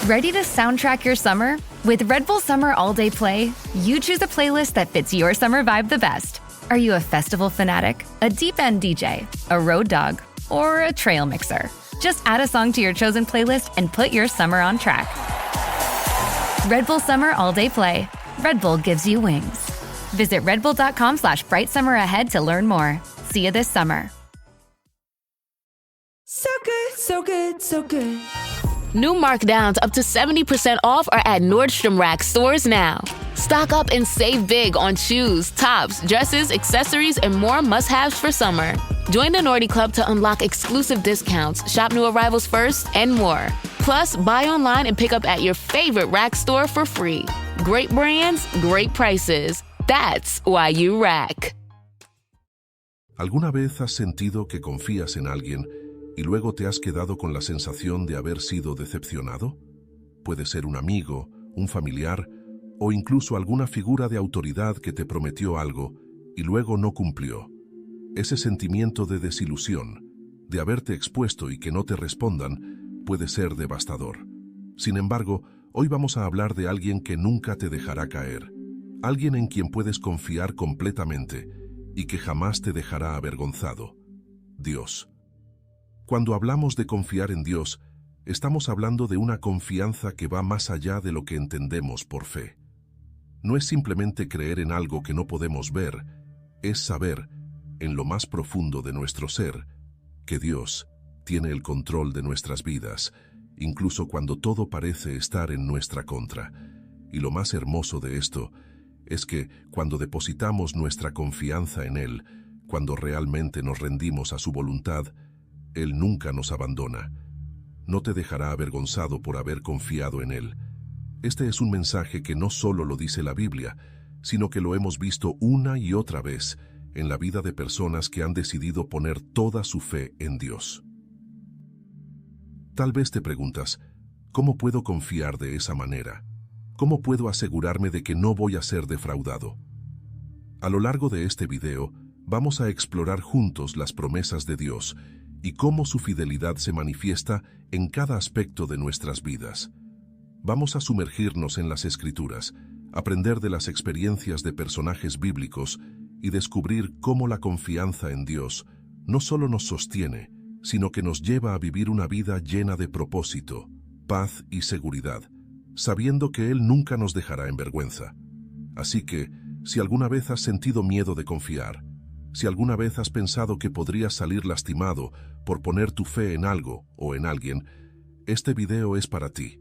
Ready to soundtrack your summer? With Red Bull Summer All Day Play, you choose a playlist that fits your summer vibe the best. Are you a festival fanatic, a deep-end DJ, a road dog, or a trail mixer? Just add a song to your chosen playlist and put your summer on track. Red Bull Summer All Day Play. Red Bull gives you wings. Visit redbull.com/brightsummer ahead to learn more. See you this summer. So good, so good, so good. New markdowns up to 70% off are at Nordstrom Rack stores now. Stock up and save big on shoes, tops, dresses, accessories, and more must-haves for summer. Join the Nordy Club to unlock exclusive discounts, shop new arrivals first, and more. Plus, buy online and pick up at your favorite Rack store for free. Great brands, great prices. That's why you Rack. ¿Alguna vez has sentido que confías en alguien y luego te has quedado con la sensación de haber sido decepcionado? Puede ser un amigo, un familiar o incluso alguna figura de autoridad que te prometió algo y luego no cumplió. Ese sentimiento de desilusión, de haberte expuesto y que no te respondan, puede ser devastador. Sin embargo, hoy vamos a hablar de alguien que nunca te dejará caer, alguien en quien puedes confiar completamente y que jamás te dejará avergonzado: Dios. Cuando hablamos de confiar en Dios, estamos hablando de una confianza que va más allá de lo que entendemos por fe. No es simplemente creer en algo que no podemos ver, es saber, en lo más profundo de nuestro ser, que Dios tiene el control de nuestras vidas, incluso cuando todo parece estar en nuestra contra. Y lo más hermoso de esto es que cuando depositamos nuestra confianza en Él, cuando realmente nos rendimos a su voluntad, Él nunca nos abandona. No te dejará avergonzado por haber confiado en Él. Este es un mensaje que no solo lo dice la Biblia, sino que lo hemos visto una y otra vez en la vida de personas que han decidido poner toda su fe en Dios. Tal vez te preguntas, ¿cómo puedo confiar de esa manera? ¿Cómo puedo asegurarme de que no voy a ser defraudado? A lo largo de este video, vamos a explorar juntos las promesas de Dios y cómo su fidelidad se manifiesta en cada aspecto de nuestras vidas. Vamos a sumergirnos en las Escrituras, aprender de las experiencias de personajes bíblicos y descubrir cómo la confianza en Dios no solo nos sostiene, sino que nos lleva a vivir una vida llena de propósito, paz y seguridad, sabiendo que Él nunca nos dejará en vergüenza. Así que, si alguna vez has sentido miedo de confiar, si alguna vez has pensado que podrías salir lastimado por poner tu fe en algo o en alguien, este video es para ti.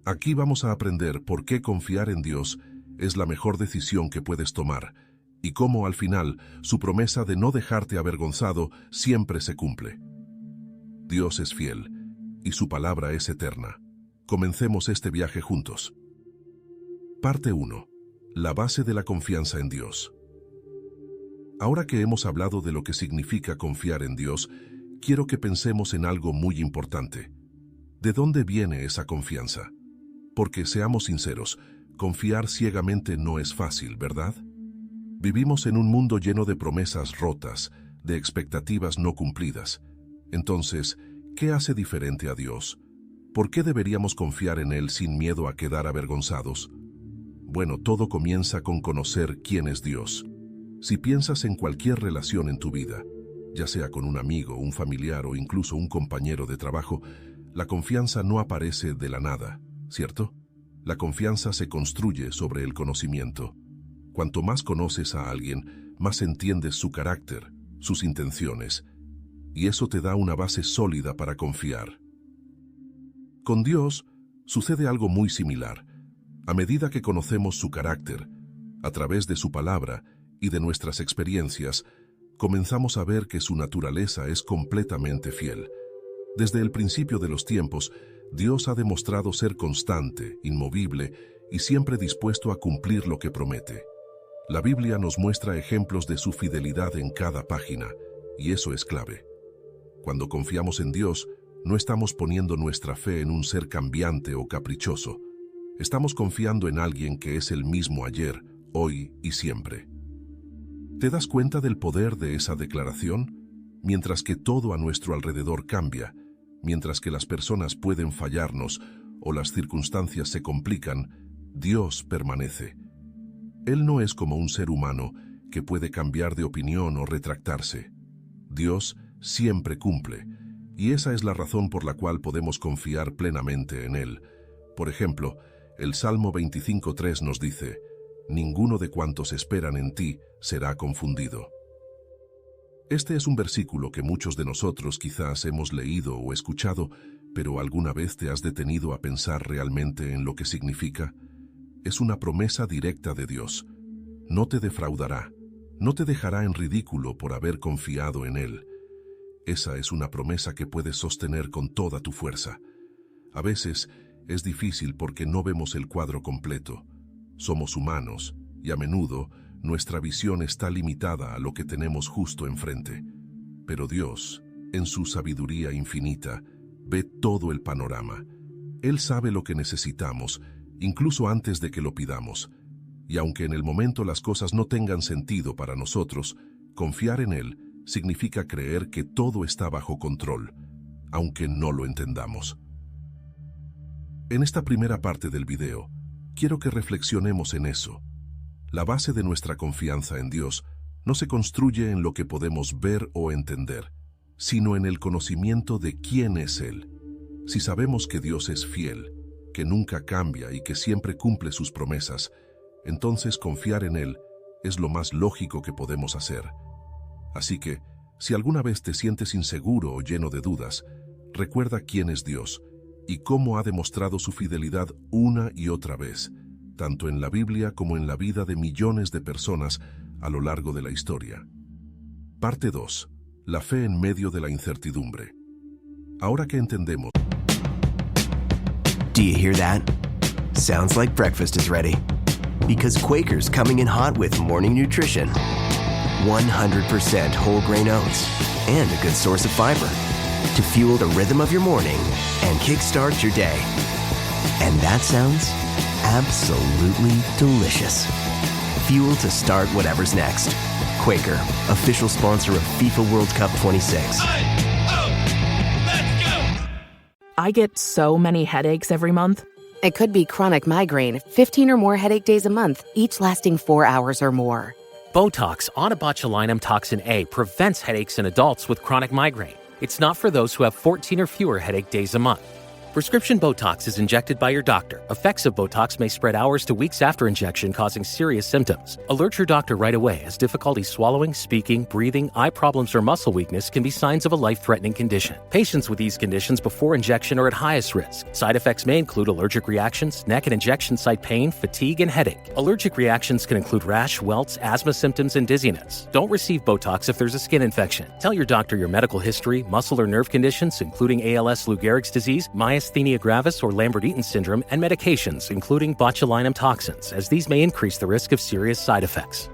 Aquí vamos a aprender por qué confiar en Dios es la mejor decisión que puedes tomar y cómo al final su promesa de no dejarte avergonzado siempre se cumple. Dios es fiel y su palabra es eterna. Comencemos este viaje juntos. Parte 1. La base de la confianza en Dios. Ahora que hemos hablado de lo que significa confiar en Dios, quiero que pensemos en algo muy importante. ¿De dónde viene esa confianza? Porque, seamos sinceros, confiar ciegamente no es fácil, ¿verdad? Vivimos en un mundo lleno de promesas rotas, de expectativas no cumplidas. Entonces, ¿qué hace diferente a Dios? ¿Por qué deberíamos confiar en Él sin miedo a quedar avergonzados? Bueno, todo comienza con conocer quién es Dios. Si piensas en cualquier relación en tu vida, ya sea con un amigo, un familiar o incluso un compañero de trabajo, la confianza no aparece de la nada, ¿cierto? La confianza se construye sobre el conocimiento. Cuanto más conoces a alguien, más entiendes su carácter, sus intenciones, y eso te da una base sólida para confiar. Con Dios sucede algo muy similar. A medida que conocemos su carácter, a través de su palabra y de nuestras experiencias, comenzamos a ver que su naturaleza es completamente fiel. Desde el principio de los tiempos, Dios ha demostrado ser constante, inmovible y siempre dispuesto a cumplir lo que promete. La Biblia nos muestra ejemplos de su fidelidad en cada página, y eso es clave. Cuando confiamos en Dios, no estamos poniendo nuestra fe en un ser cambiante o caprichoso. Estamos confiando en alguien que es el mismo ayer, hoy y siempre. ¿Te das cuenta del poder de esa declaración? Mientras que todo a nuestro alrededor cambia, Mientras que las personas pueden fallarnos o las circunstancias se complican, Dios permanece. Él no es como un ser humano que puede cambiar de opinión o retractarse. Dios siempre cumple, y esa es la razón por la cual podemos confiar plenamente en Él. Por ejemplo, el Salmo 25:3 nos dice: «Ninguno de cuantos esperan en ti será confundido». Este es un versículo que muchos de nosotros quizás hemos leído o escuchado, pero ¿alguna vez te has detenido a pensar realmente en lo que significa? Es una promesa directa de Dios. No te defraudará, no te dejará en ridículo por haber confiado en Él. Esa es una promesa que puedes sostener con toda tu fuerza. A veces es difícil porque no vemos el cuadro completo. Somos humanos y a menudo nuestra visión está limitada a lo que tenemos justo enfrente. Pero Dios, en su sabiduría infinita, ve todo el panorama. Él sabe lo que necesitamos, incluso antes de que lo pidamos. Y aunque en el momento las cosas no tengan sentido para nosotros, confiar en Él significa creer que todo está bajo control, aunque no lo entendamos. En esta primera parte del video, quiero que reflexionemos en eso. La base de nuestra confianza en Dios no se construye en lo que podemos ver o entender, sino en el conocimiento de quién es Él. Si sabemos que Dios es fiel, que nunca cambia y que siempre cumple sus promesas, entonces confiar en Él es lo más lógico que podemos hacer. Así que, si alguna vez te sientes inseguro o lleno de dudas, recuerda quién es Dios y cómo ha demostrado su fidelidad una y otra vez, tanto en la Biblia como en la vida de millones de personas a lo largo de la historia. Parte 2. La fe en medio de la incertidumbre. Ahora que entendemos... Do you hear that? Sounds like breakfast is ready. Because Quaker's coming in hot with morning nutrition. 100% whole grain oats and a good source of fiber to fuel the rhythm of your morning and kickstart your day. And that sounds absolutely delicious. Fuel to start whatever's next. Quaker, official sponsor of FIFA World Cup 26. I get so many headaches every month. It could be chronic migraine, 15 or more headache days a month, each lasting 4 hours or more. Botox, onabotulinum toxin A, prevents headaches in adults with chronic migraine. It's not for those who have 14 or fewer headache days a month. Prescription Botox is injected by your doctor. Effects of Botox may spread hours to weeks after injection, causing serious symptoms. Alert your doctor right away, as difficulty swallowing, speaking, breathing, eye problems, or muscle weakness can be signs of a life-threatening condition. Patients with these conditions before injection are at highest risk. Side effects may include allergic reactions, neck and injection site pain, fatigue, and headache. Allergic reactions can include rash, welts, asthma symptoms, and dizziness. Don't receive Botox if there's a skin infection. Tell your doctor your medical history, muscle or nerve conditions, including ALS, Lou Gehrig's disease, myasthenia gravis or Lambert-Eaton syndrome, and medications, including botulinum toxins, as these may increase the risk of serious side effects.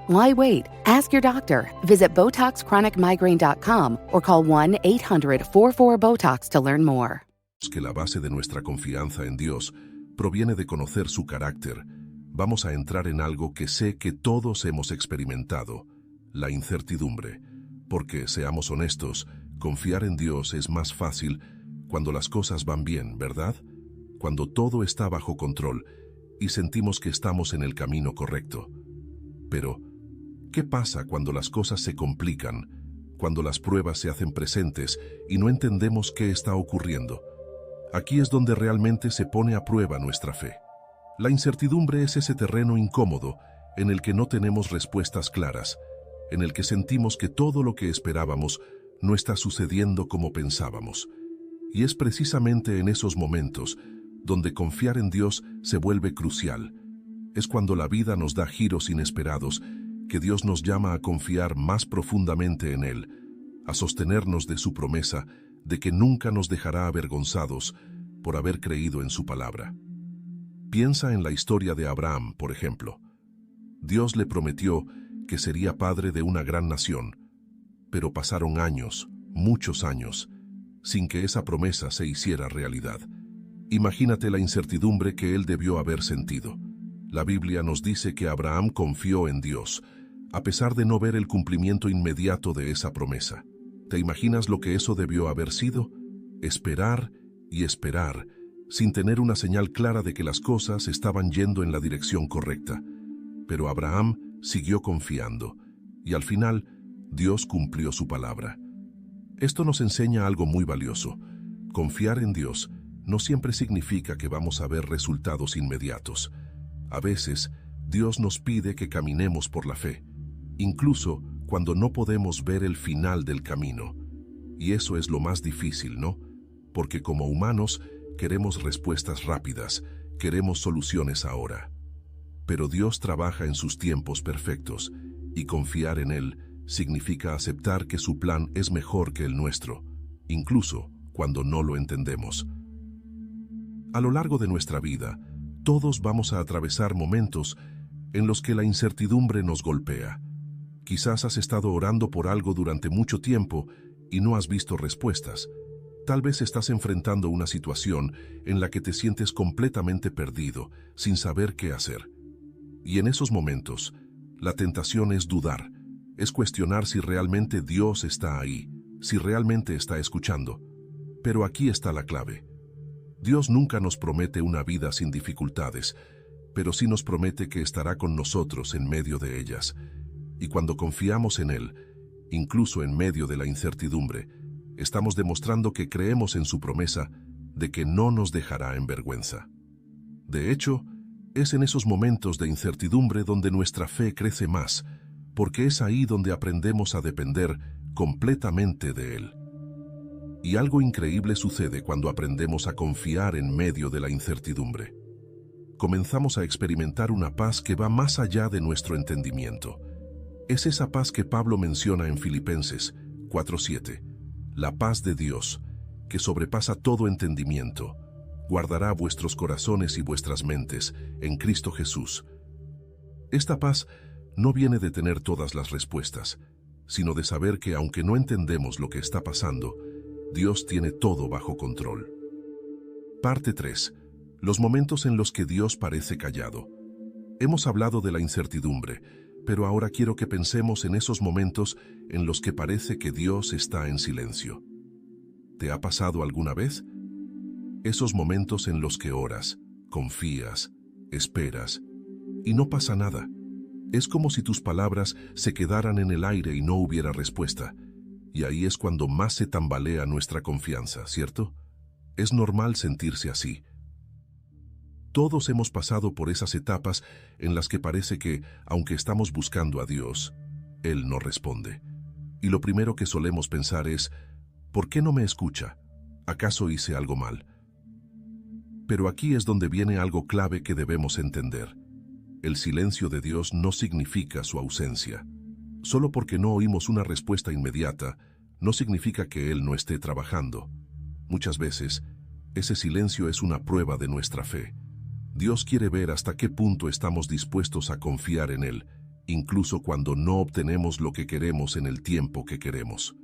Why wait? Ask your doctor. Visit BotoxChronicMigraine.com or call 1-800-44-BOTOX to learn more. Que la base de nuestra confianza en Dios proviene de conocer su carácter. Vamos a entrar en algo que sé que todos hemos experimentado: la incertidumbre. Porque, seamos honestos, confiar en Dios es más fácil cuando las cosas van bien, ¿verdad? Cuando todo está bajo control y sentimos que estamos en el camino correcto. Pero, ¿qué pasa cuando las cosas se complican, cuando las pruebas se hacen presentes y no entendemos qué está ocurriendo? Aquí es donde realmente se pone a prueba nuestra fe. La incertidumbre es ese terreno incómodo en el que no tenemos respuestas claras, en el que sentimos que todo lo que esperábamos no está sucediendo como pensábamos. Y es precisamente en esos momentos donde confiar en Dios se vuelve crucial. Es cuando la vida nos da giros inesperados que Dios nos llama a confiar más profundamente en Él, a sostenernos de su promesa de que nunca nos dejará avergonzados por haber creído en su palabra. Piensa en la historia de Abraham, por ejemplo. Dios le prometió que sería padre de una gran nación, pero pasaron años, muchos años, sin que esa promesa se hiciera realidad. Imagínate la incertidumbre que él debió haber sentido. La Biblia nos dice que Abraham confió en Dios, a pesar de no ver el cumplimiento inmediato de esa promesa. ¿Te imaginas lo que eso debió haber sido? esperar y esperar, sin tener una señal clara de que las cosas estaban yendo en la dirección correcta. Pero Abraham siguió confiando, y al final, Dios cumplió su palabra. Esto nos enseña algo muy valioso. Confiar en Dios no siempre significa que vamos a ver resultados inmediatos. A veces, Dios nos pide que caminemos por la fe, incluso cuando no podemos ver el final del camino. Y eso es lo más difícil, ¿no? Porque como humanos queremos respuestas rápidas, queremos soluciones ahora. Pero Dios trabaja en sus tiempos perfectos, y confiar en Él significa aceptar que su plan es mejor que el nuestro, incluso cuando no lo entendemos. A lo largo de nuestra vida, todos vamos a atravesar momentos en los que la incertidumbre nos golpea. Quizás has estado orando por algo durante mucho tiempo y no has visto respuestas. Tal vez estás enfrentando una situación en la que te sientes completamente perdido, sin saber qué hacer. Y en esos momentos, la tentación es dudar, es cuestionar si realmente Dios está ahí, si realmente está escuchando. Pero aquí está la clave. Dios nunca nos promete una vida sin dificultades, pero sí nos promete que estará con nosotros en medio de ellas. Y cuando confiamos en Él, incluso en medio de la incertidumbre, estamos demostrando que creemos en su promesa de que no nos dejará en vergüenza. De hecho, es en esos momentos de incertidumbre donde nuestra fe crece más, porque es ahí donde aprendemos a depender completamente de Él. Y algo increíble sucede cuando aprendemos a confiar en medio de la incertidumbre. Comenzamos a experimentar una paz que va más allá de nuestro entendimiento. Es esa paz que Pablo menciona en Filipenses 4:7. La paz de Dios, que sobrepasa todo entendimiento, guardará vuestros corazones y vuestras mentes en Cristo Jesús. Esta paz no viene de tener todas las respuestas, sino de saber que aunque no entendemos lo que está pasando, Dios tiene todo bajo control. Parte 3. Los momentos en los que Dios parece callado. Hemos hablado de la incertidumbre, pero ahora quiero que pensemos en esos momentos en los que parece que Dios está en silencio. ¿Te ha pasado alguna vez? Esos momentos en los que oras, confías, esperas, y no pasa nada. Es como si tus palabras se quedaran en el aire y no hubiera respuesta. Y ahí es cuando más se tambalea nuestra confianza, ¿cierto? Es normal sentirse así. Todos hemos pasado por esas etapas en las que parece que, aunque estamos buscando a Dios, Él no responde. Y lo primero que solemos pensar es, ¿por qué no me escucha? ¿Acaso hice algo mal? Pero aquí es donde viene algo clave que debemos entender. El silencio de Dios no significa su ausencia. Solo porque no oímos una respuesta inmediata, no significa que Él no esté trabajando. Muchas veces, ese silencio es una prueba de nuestra fe. Dios quiere ver hasta qué punto estamos dispuestos a confiar en Él, incluso cuando no obtenemos lo que queremos en el tiempo que queremos.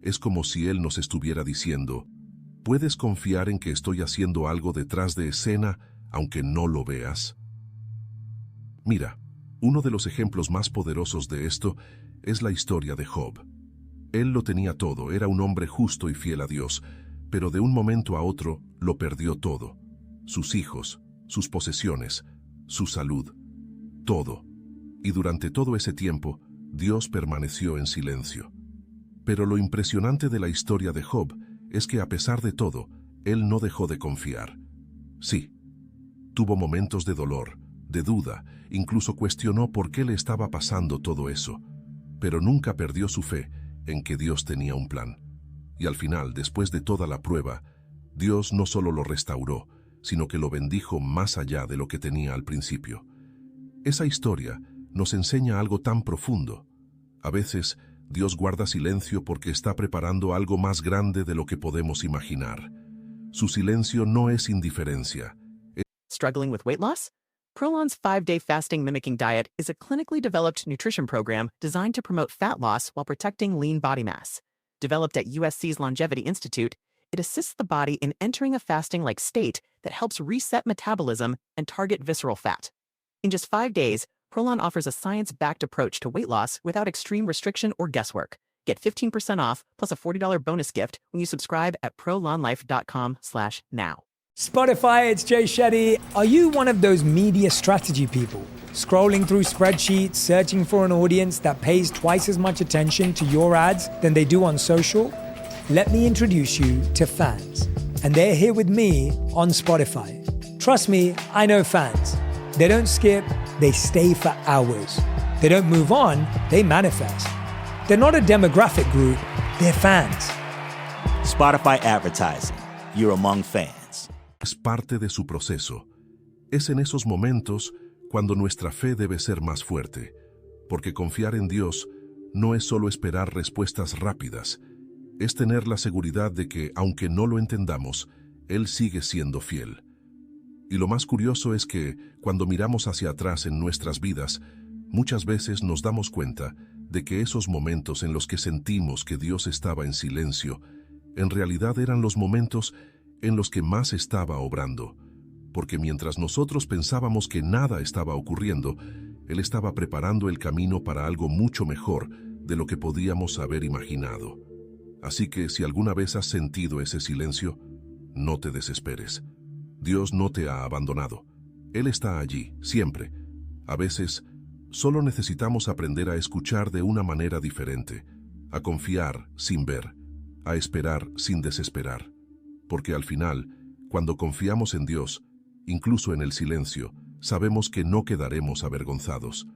Es como si Él nos estuviera diciendo, ¿puedes confiar en que estoy haciendo algo detrás de escena, aunque no lo veas? Mira, uno de los ejemplos más poderosos de esto es la historia de Job. Él lo tenía todo, era un hombre justo y fiel a Dios, pero de un momento a otro lo perdió todo. Sus hijos, sus posesiones, su salud, todo. Y durante todo ese tiempo, Dios permaneció en silencio. Pero lo impresionante de la historia de Job es que a pesar de todo, él no dejó de confiar. Sí, tuvo momentos de dolor, de duda, incluso cuestionó por qué le estaba pasando todo eso, pero nunca perdió su fe en que Dios tenía un plan. Y al final, después de toda la prueba, Dios no solo lo restauró, sino que lo bendijo más allá de lo que tenía al principio. Esa historia nos enseña algo tan profundo. A veces, Dios guarda silencio porque está preparando algo más grande de lo que podemos imaginar. Su silencio no es indiferencia. Struggling with weight loss? Prolon's 5-day fasting mimicking diet is a clinically developed nutrition program designed to promote fat loss while protecting lean body mass. Developed at USC's Longevity Institute, it assists the body in entering a fasting-like state that helps reset metabolism and target visceral fat. In just 5 days, Prolon offers a science-backed approach to weight loss without extreme restriction or guesswork. Get 15% off plus a $40 bonus gift when you subscribe at prolonlife.com/now. Spotify, it's Jay Shetty. Are you one of those media strategy people? Scrolling through spreadsheets, searching for an audience that pays twice as much attention to your ads than they do on social? Let me introduce you to Fans. And they're here with me on Spotify. Trust me, I know Fans. They don't skip, they stay for hours. They don't move on, they manifest. They're not a demographic group, they're fans. Spotify Advertising. You're among fans. Es parte de su proceso. Es en esos momentos cuando nuestra fe debe ser más fuerte, porque confiar en Dios no es solo esperar respuestas rápidas, es tener la seguridad de que, aunque no lo entendamos, Él sigue siendo fiel. Y lo más curioso es que, cuando miramos hacia atrás en nuestras vidas, muchas veces nos damos cuenta de que esos momentos en los que sentimos que Dios estaba en silencio, en realidad eran los momentos en los que más estaba obrando, porque mientras nosotros pensábamos que nada estaba ocurriendo, Él estaba preparando el camino para algo mucho mejor de lo que podíamos haber imaginado. Así que si alguna vez has sentido ese silencio, no te desesperes. Dios no te ha abandonado. Él está allí, siempre. A veces, solo necesitamos aprender a escuchar de una manera diferente, a confiar sin ver, a esperar sin desesperar. Porque al final, cuando confiamos en Dios, incluso en el silencio, sabemos que no quedaremos avergonzados.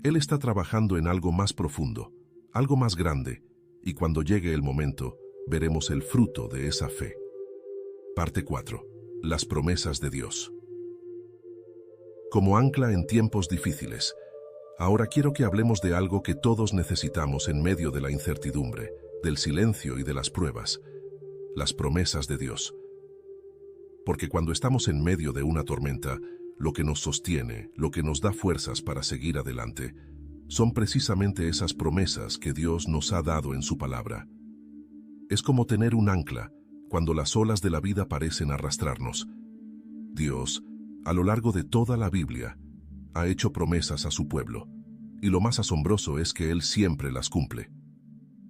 Él está trabajando en algo más profundo, algo más grande, y cuando llegue el momento, veremos el fruto de esa fe. Parte 4. Las promesas de Dios. Como ancla en tiempos difíciles, ahora quiero que hablemos de algo que todos necesitamos en medio de la incertidumbre, del silencio y de las pruebas: las promesas de Dios. Porque cuando estamos en medio de una tormenta, lo que nos sostiene, lo que nos da fuerzas para seguir adelante, son precisamente esas promesas que Dios nos ha dado en su palabra. Es como tener un ancla cuando las olas de la vida parecen arrastrarnos. Dios, a lo largo de toda la Biblia, ha hecho promesas a su pueblo, y lo más asombroso es que Él siempre las cumple.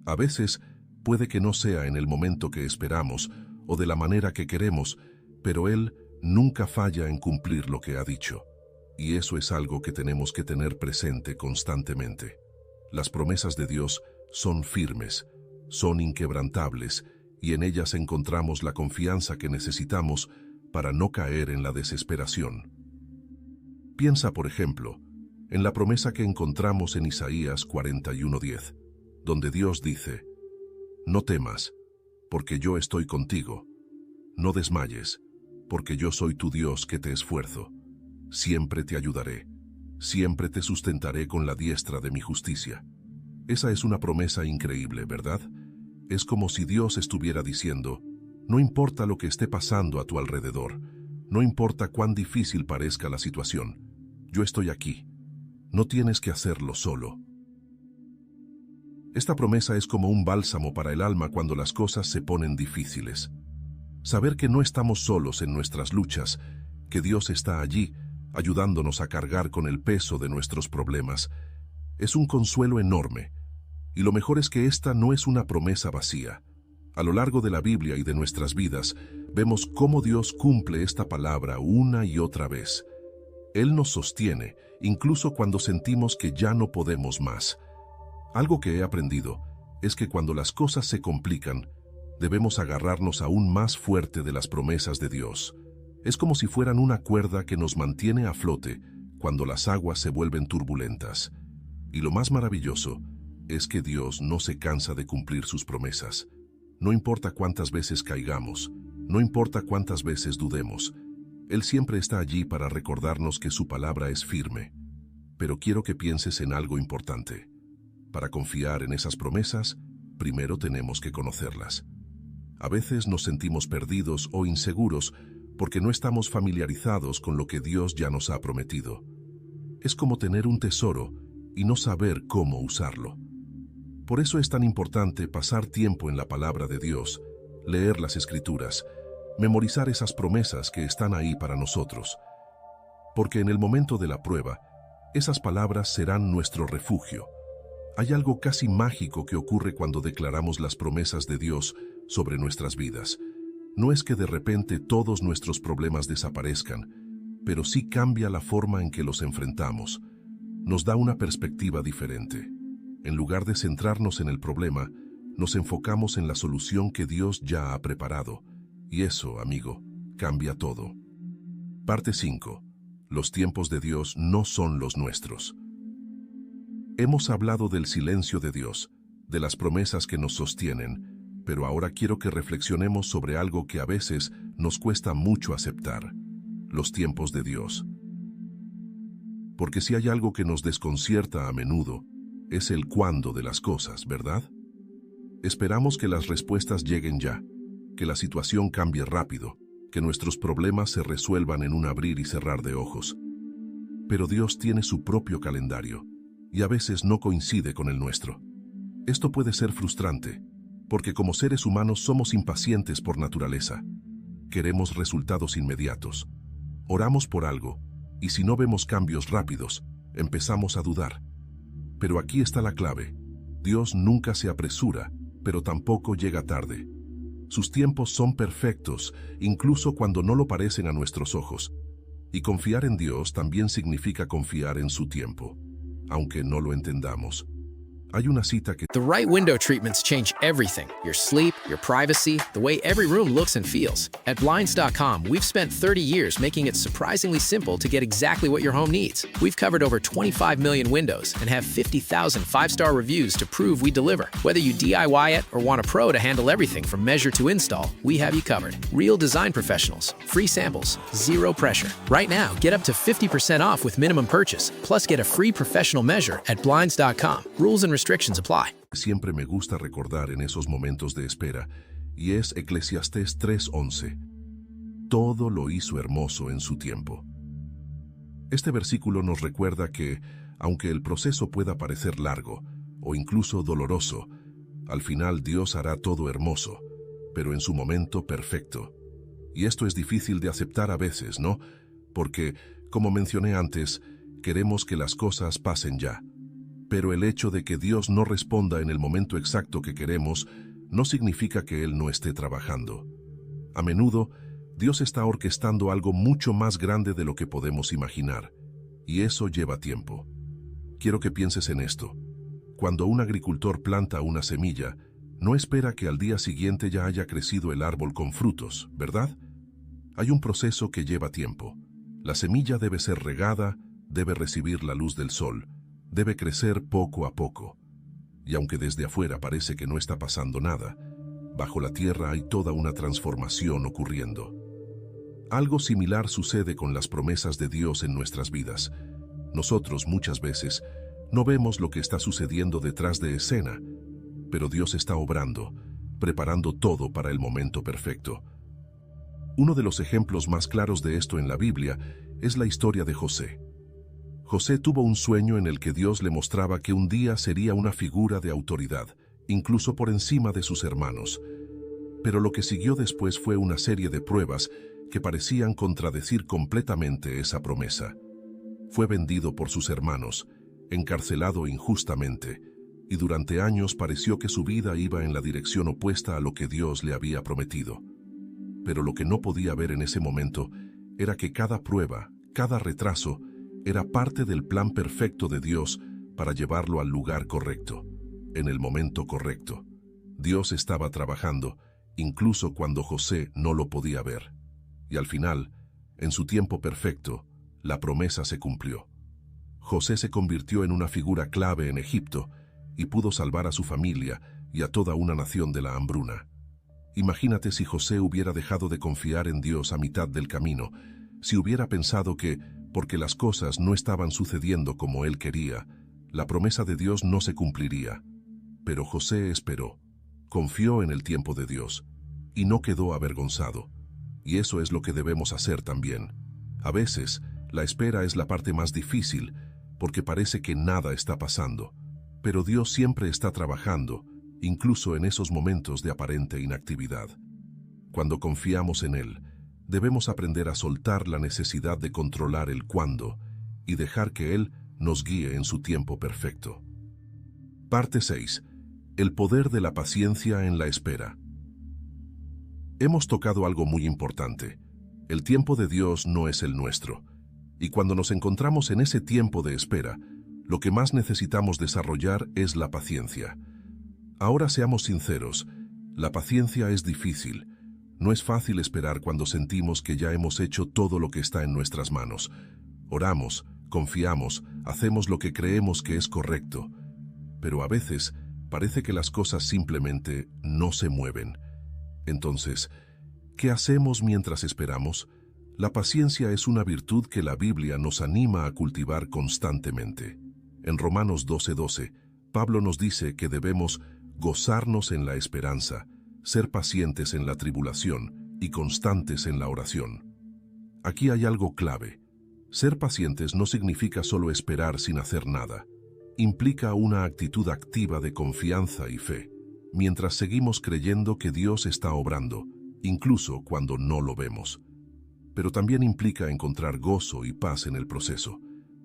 A veces, puede que no sea en el momento que esperamos o de la manera que queremos, pero Él nunca falla en cumplir lo que ha dicho. Y eso es algo que tenemos que tener presente constantemente. Las promesas de Dios son firmes, son inquebrantables, y en ellas encontramos la confianza que necesitamos para no caer en la desesperación. Piensa, por ejemplo, en la promesa que encontramos en Isaías 41:10, donde Dios dice: «No temas, porque yo estoy contigo. No desmayes, porque yo soy tu Dios que te esfuerzo. Siempre te ayudaré, siempre te sustentaré con la diestra de mi justicia». Esa es una promesa increíble, ¿verdad? Es como si Dios estuviera diciendo: no importa lo que esté pasando a tu alrededor, no importa cuán difícil parezca la situación, yo estoy aquí. No tienes que hacerlo solo. Esta promesa es como un bálsamo para el alma cuando las cosas se ponen difíciles. Saber que no estamos solos en nuestras luchas, que Dios está allí, ayudándonos a cargar con el peso de nuestros problemas, es un consuelo enorme. Y lo mejor es que esta no es una promesa vacía. A lo largo de la Biblia y de nuestras vidas, vemos cómo Dios cumple esta palabra una y otra vez. Él nos sostiene, incluso cuando sentimos que ya no podemos más. Algo que he aprendido es que cuando las cosas se complican, debemos agarrarnos aún más fuerte de las promesas de Dios. Es como si fueran una cuerda que nos mantiene a flote cuando las aguas se vuelven turbulentas. Y lo más maravilloso es que Dios no se cansa de cumplir sus promesas. No importa cuántas veces caigamos, no importa cuántas veces dudemos, Él siempre está allí para recordarnos que su palabra es firme. Pero quiero que pienses en algo importante. Para confiar en esas promesas, primero tenemos que conocerlas. A veces nos sentimos perdidos o inseguros porque no estamos familiarizados con lo que Dios ya nos ha prometido. Es como tener un tesoro y no saber cómo usarlo. Por eso es tan importante pasar tiempo en la palabra de Dios, leer las Escrituras, memorizar esas promesas que están ahí para nosotros. Porque en el momento de la prueba, esas palabras serán nuestro refugio. Hay algo casi mágico que ocurre cuando declaramos las promesas de Dios sobre nuestras vidas. No es que de repente todos nuestros problemas desaparezcan, pero sí cambia la forma en que los enfrentamos. Nos da una perspectiva diferente. En lugar de centrarnos en el problema, nos enfocamos en la solución que Dios ya ha preparado. Y eso, amigo, cambia todo. Parte 5. Los tiempos de Dios no son los nuestros. Hemos hablado del silencio de Dios, de las promesas que nos sostienen, pero ahora quiero que reflexionemos sobre algo que a veces nos cuesta mucho aceptar: los tiempos de Dios. Porque si hay algo que nos desconcierta a menudo, es el cuándo de las cosas, ¿verdad? Esperamos que las respuestas lleguen ya, que la situación cambie rápido, que nuestros problemas se resuelvan en un abrir y cerrar de ojos. Pero Dios tiene su propio calendario, y a veces no coincide con el nuestro. Esto puede ser frustrante, porque como seres humanos somos impacientes por naturaleza. Queremos resultados inmediatos. Oramos por algo, y si no vemos cambios rápidos, empezamos a dudar. Pero aquí está la clave: Dios nunca se apresura, pero tampoco llega tarde. Sus tiempos son perfectos, incluso cuando no lo parecen a nuestros ojos. Y confiar en Dios también significa confiar en su tiempo, aunque no lo entendamos. Hay una cita que... The right window treatments change everything. Your sleep, your privacy, the way every room looks and feels. At Blinds.com, we've spent 30 years making it surprisingly simple to get exactly what your home needs. We've covered over 25 million windows and have 50,000 five-star reviews to prove we deliver. Whether you DIY it or want a pro to handle everything from measure to install, we have you covered. Real design professionals, free samples, zero pressure. Right now, get up to 50% off with minimum purchase, plus get a free professional measure at Blinds.com. Rules and restrictions apply. Siempre me gusta recordar en esos momentos de espera, y es Eclesiastés 3:11. Todo lo hizo hermoso en su tiempo. Este versículo nos recuerda que, aunque el proceso pueda parecer largo o incluso doloroso, al final Dios hará todo hermoso, pero en su momento perfecto. Y esto es difícil de aceptar a veces, ¿no? Porque, como mencioné antes, queremos que las cosas pasen ya. Pero el hecho de que Dios no responda en el momento exacto que queremos no significa que Él no esté trabajando. A menudo, Dios está orquestando algo mucho más grande de lo que podemos imaginar, y eso lleva tiempo. Quiero que pienses en esto. Cuando un agricultor planta una semilla, no espera que al día siguiente ya haya crecido el árbol con frutos, ¿verdad? Hay un proceso que lleva tiempo. La semilla debe ser regada, debe recibir la luz del sol, debe crecer poco a poco. Y aunque desde afuera parece que no está pasando nada, bajo la tierra hay toda una transformación ocurriendo. Algo similar sucede con las promesas de Dios en nuestras vidas. Nosotros muchas veces no vemos lo que está sucediendo detrás de escena, pero Dios está obrando, preparando todo para el momento perfecto. Uno de los ejemplos más claros de esto en la Biblia es la historia de José. José tuvo un sueño en el que Dios le mostraba que un día sería una figura de autoridad, incluso por encima de sus hermanos. Pero lo que siguió después fue una serie de pruebas que parecían contradecir completamente esa promesa. Fue vendido por sus hermanos, encarcelado injustamente, y durante años pareció que su vida iba en la dirección opuesta a lo que Dios le había prometido. Pero lo que no podía ver en ese momento era que cada prueba, cada retraso, era parte del plan perfecto de Dios para llevarlo al lugar correcto, en el momento correcto. Dios estaba trabajando, incluso cuando José no lo podía ver. Y al final, en su tiempo perfecto, la promesa se cumplió. José se convirtió en una figura clave en Egipto y pudo salvar a su familia y a toda una nación de la hambruna. Imagínate si José hubiera dejado de confiar en Dios a mitad del camino, si hubiera pensado que, porque las cosas no estaban sucediendo como él quería, la promesa de Dios no se cumpliría. Pero José esperó, confió en el tiempo de Dios, y no quedó avergonzado. Y eso es lo que debemos hacer también. A veces, la espera es la parte más difícil, porque parece que nada está pasando. Pero Dios siempre está trabajando, incluso en esos momentos de aparente inactividad. Cuando confiamos en Él, debemos aprender a soltar la necesidad de controlar el cuándo y dejar que Él nos guíe en su tiempo perfecto. Parte 6. El poder de la paciencia en la espera. Hemos tocado algo muy importante. El tiempo de Dios no es el nuestro. Y cuando nos encontramos en ese tiempo de espera, lo que más necesitamos desarrollar es la paciencia. Ahora seamos sinceros, la paciencia es difícil. No es fácil esperar cuando sentimos que ya hemos hecho todo lo que está en nuestras manos. Oramos, confiamos, hacemos lo que creemos que es correcto. Pero a veces parece que las cosas simplemente no se mueven. Entonces, ¿qué hacemos mientras esperamos? La paciencia es una virtud que la Biblia nos anima a cultivar constantemente. En Romanos 12:12, Pablo nos dice que debemos gozarnos en la esperanza, ser pacientes en la tribulación y constantes en la oración. Aquí hay algo clave. Ser pacientes no significa solo esperar sin hacer nada. Implica una actitud activa de confianza y fe, mientras seguimos creyendo que Dios está obrando, incluso cuando no lo vemos. Pero también implica encontrar gozo y paz en el proceso.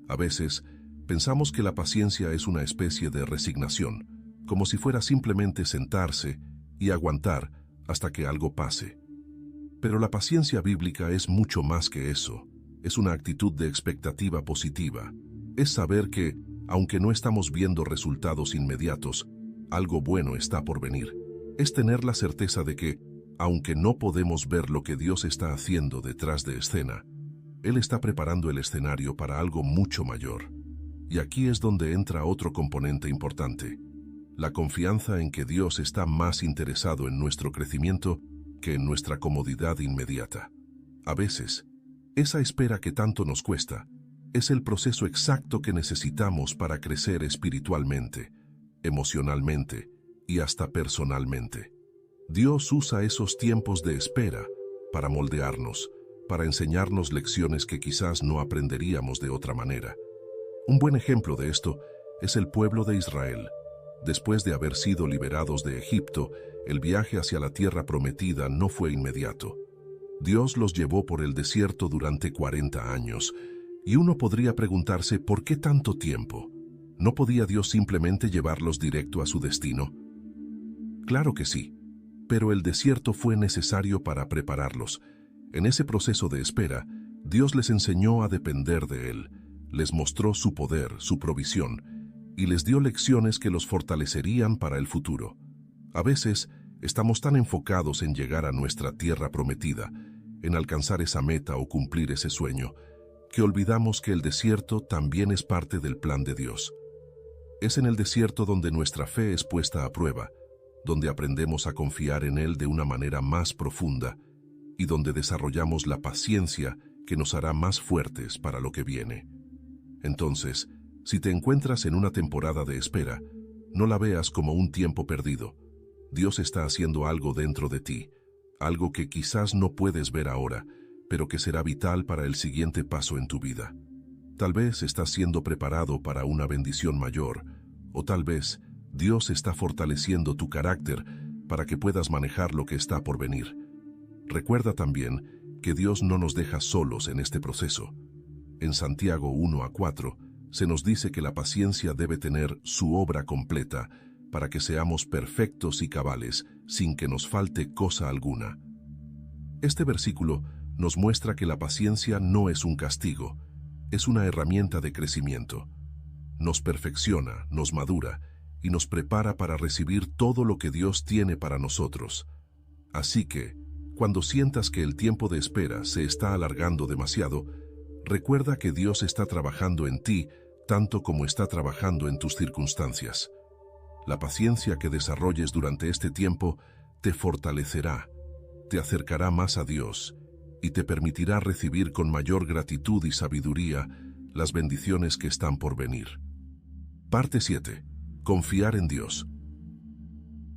A veces, pensamos que la paciencia es una especie de resignación, como si fuera simplemente sentarse y aguantar hasta que algo pase. Pero la paciencia bíblica es mucho más que eso. Es una actitud de expectativa positiva. Es saber que, aunque no estamos viendo resultados inmediatos, algo bueno está por venir. Es tener la certeza de que, aunque no podemos ver lo que Dios está haciendo detrás de escena, Él está preparando el escenario para algo mucho mayor. Y aquí es donde entra otro componente importante: la confianza en que Dios está más interesado en nuestro crecimiento que en nuestra comodidad inmediata. A veces, esa espera que tanto nos cuesta es el proceso exacto que necesitamos para crecer espiritualmente, emocionalmente y hasta personalmente. Dios usa esos tiempos de espera para moldearnos, para enseñarnos lecciones que quizás no aprenderíamos de otra manera. Un buen ejemplo de esto es el pueblo de Israel. Después de haber sido liberados de Egipto, el viaje hacia la tierra prometida no fue inmediato. Dios los llevó por el desierto durante 40 años, y uno podría preguntarse ¿por qué tanto tiempo? ¿No podía Dios simplemente llevarlos directo a su destino? Claro que sí, pero el desierto fue necesario para prepararlos. En ese proceso de espera, Dios les enseñó a depender de Él, les mostró su poder, su provisión, y les dio lecciones que los fortalecerían para el futuro. A veces, estamos tan enfocados en llegar a nuestra tierra prometida, en alcanzar esa meta o cumplir ese sueño, que olvidamos que el desierto también es parte del plan de Dios. Es en el desierto donde nuestra fe es puesta a prueba, donde aprendemos a confiar en Él de una manera más profunda y donde desarrollamos la paciencia que nos hará más fuertes para lo que viene. Entonces, si te encuentras en una temporada de espera, no la veas como un tiempo perdido. Dios está haciendo algo dentro de ti, algo que quizás no puedes ver ahora, pero que será vital para el siguiente paso en tu vida. Tal vez estás siendo preparado para una bendición mayor, o tal vez Dios está fortaleciendo tu carácter para que puedas manejar lo que está por venir. Recuerda también que Dios no nos deja solos en este proceso. En Santiago 1:4 se nos dice que la paciencia debe tener su obra completa para que seamos perfectos y cabales, sin que nos falte cosa alguna. Este versículo nos muestra que la paciencia no es un castigo, es una herramienta de crecimiento. Nos perfecciona, nos madura y nos prepara para recibir todo lo que Dios tiene para nosotros. Así que, cuando sientas que el tiempo de espera se está alargando demasiado, recuerda que Dios está trabajando en ti tanto como está trabajando en tus circunstancias. La paciencia que desarrolles durante este tiempo te fortalecerá, te acercará más a Dios y te permitirá recibir con mayor gratitud y sabiduría las bendiciones que están por venir. Parte 7. Confiar en Dios.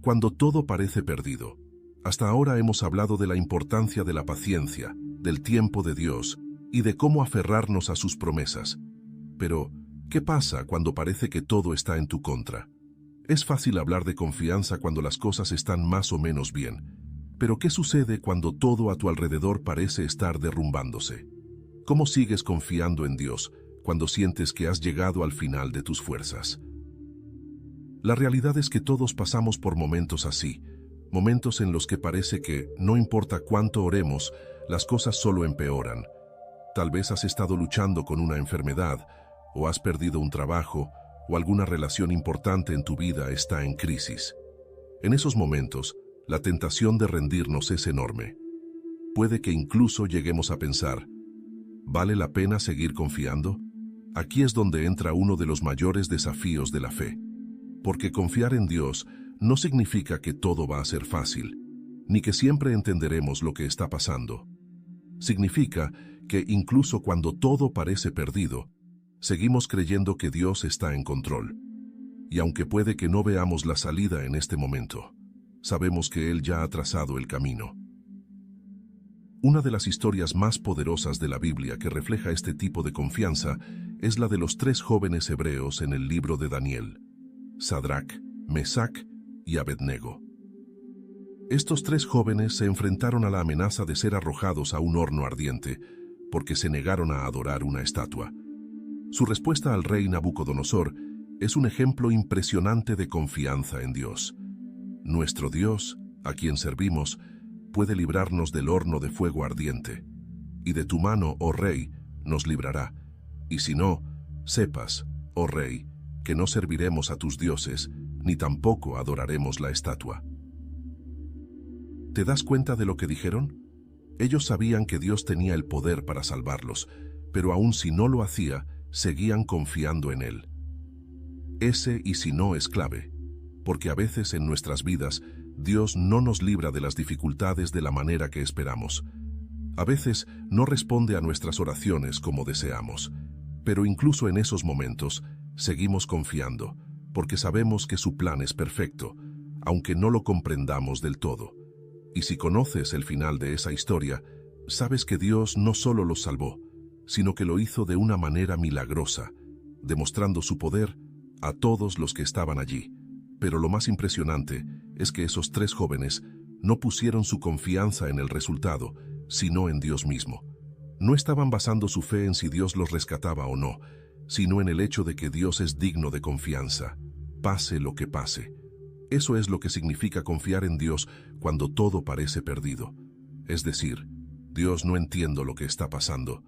Cuando todo parece perdido, hasta ahora hemos hablado de la importancia de la paciencia, del tiempo de Dios y de cómo aferrarnos a sus promesas. Pero, ¿qué pasa cuando parece que todo está en tu contra? Es fácil hablar de confianza cuando las cosas están más o menos bien. Pero ¿qué sucede cuando todo a tu alrededor parece estar derrumbándose? ¿Cómo sigues confiando en Dios cuando sientes que has llegado al final de tus fuerzas? La realidad es que todos pasamos por momentos así, momentos en los que parece que, no importa cuánto oremos, las cosas solo empeoran. Tal vez has estado luchando con una enfermedad, o has perdido un trabajo, o alguna relación importante en tu vida está en crisis. En esos momentos, la tentación de rendirnos es enorme. Puede que incluso lleguemos a pensar, ¿vale la pena seguir confiando? Aquí es donde entra uno de los mayores desafíos de la fe. Porque confiar en Dios no significa que todo va a ser fácil, ni que siempre entenderemos lo que está pasando. Significa que incluso cuando todo parece perdido, seguimos creyendo que Dios está en control. Y aunque puede que no veamos la salida en este momento, sabemos que Él ya ha trazado el camino. Una de las historias más poderosas de la Biblia que refleja este tipo de confianza es la de los 3 jóvenes hebreos en el libro de Daniel: Sadrac, Mesac y Abednego. Estos 3 jóvenes se enfrentaron a la amenaza de ser arrojados a un horno ardiente porque se negaron a adorar una estatua. Su respuesta al rey Nabucodonosor es un ejemplo impresionante de confianza en Dios. Nuestro Dios, a quien servimos, puede librarnos del horno de fuego ardiente, y de tu mano, oh rey, nos librará. Y si no, sepas, oh rey, que no serviremos a tus dioses, ni tampoco adoraremos la estatua. ¿Te das cuenta de lo que dijeron? Ellos sabían que Dios tenía el poder para salvarlos, pero aun si no lo hacía, seguían confiando en Él. Ese y si no es clave, porque a veces en nuestras vidas Dios no nos libra de las dificultades de la manera que esperamos. A veces no responde a nuestras oraciones como deseamos, pero incluso en esos momentos seguimos confiando, porque sabemos que su plan es perfecto, aunque no lo comprendamos del todo. Y si conoces el final de esa historia, sabes que Dios no solo los salvó, sino que lo hizo de una manera milagrosa, demostrando su poder a todos los que estaban allí. Pero lo más impresionante es que esos 3 jóvenes no pusieron su confianza en el resultado, sino en Dios mismo. No estaban basando su fe en si Dios los rescataba o no, sino en el hecho de que Dios es digno de confianza, pase lo que pase. Eso es lo que significa confiar en Dios cuando todo parece perdido. Es decir, Dios, no entiendo lo que está pasando,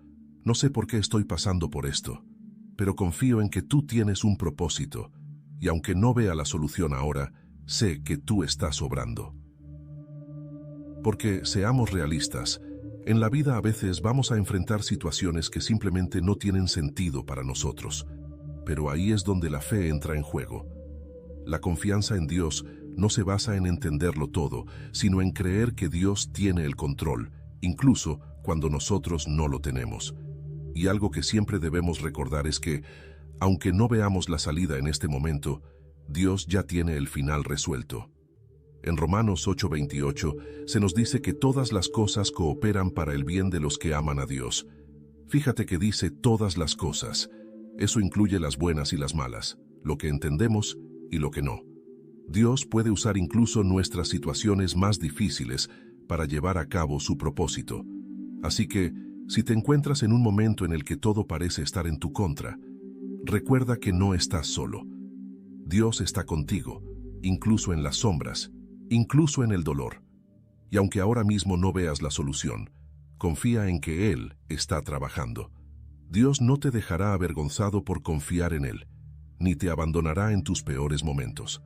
no sé por qué estoy pasando por esto, pero confío en que tú tienes un propósito, y aunque no vea la solución ahora, sé que tú estás obrando. Porque, seamos realistas, en la vida a veces vamos a enfrentar situaciones que simplemente no tienen sentido para nosotros, pero ahí es donde la fe entra en juego. La confianza en Dios no se basa en entenderlo todo, sino en creer que Dios tiene el control, incluso cuando nosotros no lo tenemos. Y algo que siempre debemos recordar es que, aunque no veamos la salida en este momento, Dios ya tiene el final resuelto. En Romanos 8:28 se nos dice que todas las cosas cooperan para el bien de los que aman a Dios. Fíjate que dice todas las cosas. Eso incluye las buenas y las malas, lo que entendemos y lo que no. Dios puede usar incluso nuestras situaciones más difíciles para llevar a cabo su propósito. Así que, si te encuentras en un momento en el que todo parece estar en tu contra, recuerda que no estás solo. Dios está contigo, incluso en las sombras, incluso en el dolor. Y aunque ahora mismo no veas la solución, confía en que Él está trabajando. Dios no te dejará avergonzado por confiar en Él, ni te abandonará en tus peores momentos.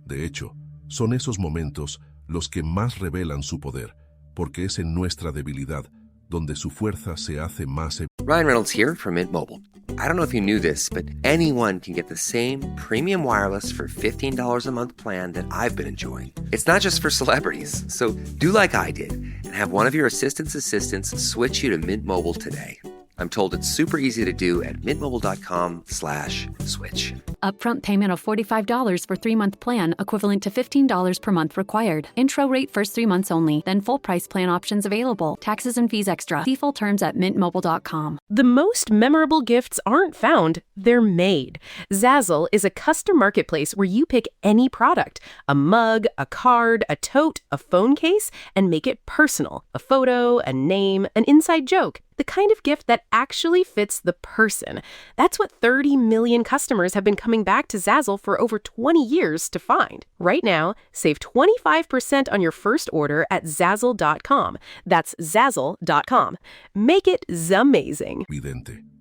De hecho, son esos momentos los que más revelan su poder, porque es en nuestra debilidad donde su fuerza se hace más evidente. Ryan Reynolds here from Mint Mobile. I don't know if you knew this, but anyone can get the same premium wireless for $15 a month plan that I've been enjoying. It's not just for celebrities, so do like I did and have one of your assistant's assistants switch you to Mint Mobile today. I'm told it's super easy to do at mintmobile.com/switch. Upfront payment of $45 for 3-month plan, equivalent to $15 per month required. Intro rate first 3 months only, then full price plan options available. Taxes and fees extra. See full terms at mintmobile.com. The most memorable gifts aren't found, they're made. Zazzle is a custom marketplace where you pick any product, a mug, a card, a tote, a phone case, and make it personal. A photo, a name, an inside joke. The kind of gift that actually fits the person. That's what 30 million customers have been coming back to Zazzle for over 20 years to find. Right now, save 25% on your first order at Zazzle.com. That's Zazzle.com. Make it zamazing. Vidente.